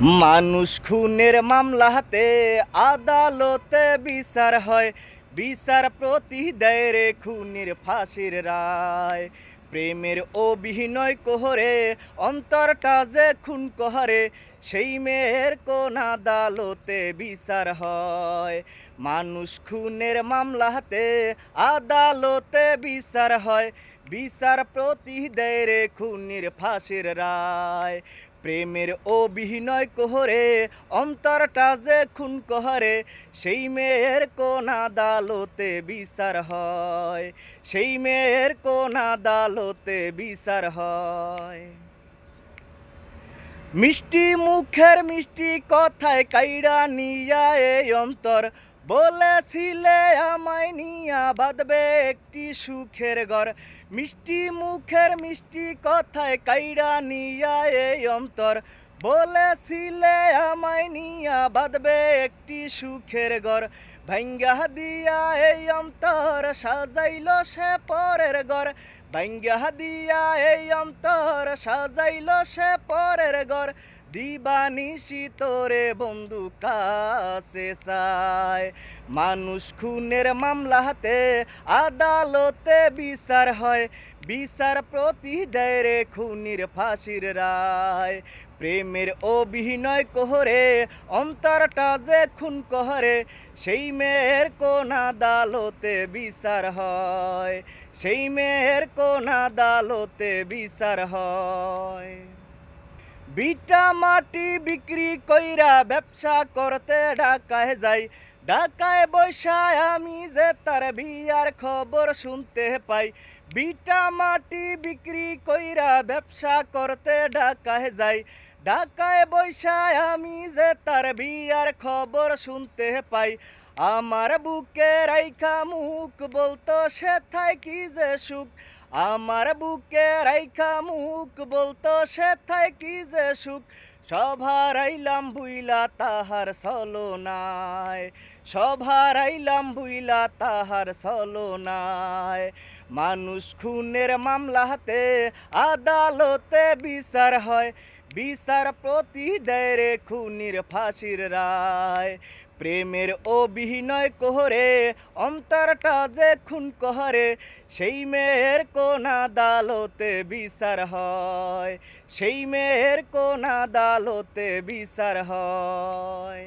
মানুষ খুনের মামলাতে আদালতে বিচার হয়, বিচার প্রতি দেয় রে খুনির ফাঁসির রায়। প্রেমের অভিনয় কোহরে অন্তরটা যে খুন কহরে, সেই মেয়ের কোন আদালতে বিচার হয়। মানুষ খুনের মামলাতে আদালতে বিচার হয়, বিচার প্রতি দেয় রে খুনির ফাঁসির রায়। প্রেমের অভিনয় কোহরে অন্তরটা যে খুন কহরে, সেই মেয়ের কোন আদালতে বিচার হয়, সেই মেয়ের কোন আদালতে বিচার হয়। মিষ্টি মুখের মিষ্টি কথায় কাইড়া নিয়া এই অন্তর, বলেছিলে আমায় নিয়া বাঁধবে একটি সুখের ঘর। মিষ্টি মুখের মিষ্টি কথায় কাইড়া নিয়া এই অন্তর, বলেছিলে আমায় নিয়া বাঁধবে একটি সুখের ঘর। ভাঙ্গা দিয়া এই অন্তর সাজাইল সে পরের ঘর, ভাঙ্গা দিয়া এই অন্তর সাজাইল সে পরের ঘর। দিবানিশি তোরে বন্ধু কাছে চায়। মানুষ খুনের মামলাতে আদালতে বিচার হয়, বিচার প্রতি দেয় রে খুনির ফাঁসির রায়। প্রেমের অভিনয় কোহরে অন্তরটা যে খুন কহরে, সেই মেয়ের কোন আদালতে বিচার হয়, সেই মেয়ের কোন আদালতে বিচার হয়। বিটা মাটি বিক্রি কইরা ব্যবসা করতে ঢাকায় যাই, ঢাকায় বৈশায় আমি যে তার বিয়ার খবর শুনতে পাই। বিটা মাটি বিক্রি কইরা ব্যবসা করতে ঢাকায় যাই, ঢাকায় বৈশায় আমি যে তার বিয়ার খবর শুনতে পাই। আমার বুকে রাইখা মুখ বলতো সে থাই কি যে সুখ, আমার বুকে রাইখা মুখ বলতো সে থাই কি যে সুখ। সভার আইলাম বুইলা তাহার ছলনায়, সভার আইলাম বুইলা তাহার ছলনায়। মানুষ খুনের মামলাতে আদালতে বিচার হয়, বিচার প্রতি দেয় রে খুনির ফাঁসির রায়। প্রেমের অভিনয় কোহরে অন্তরটা যে খুন কহরে, সেই মেয়ের কোন আদালতে বিচার হয়, সেই মেয়ের কোন আদালতে বিচার হয়।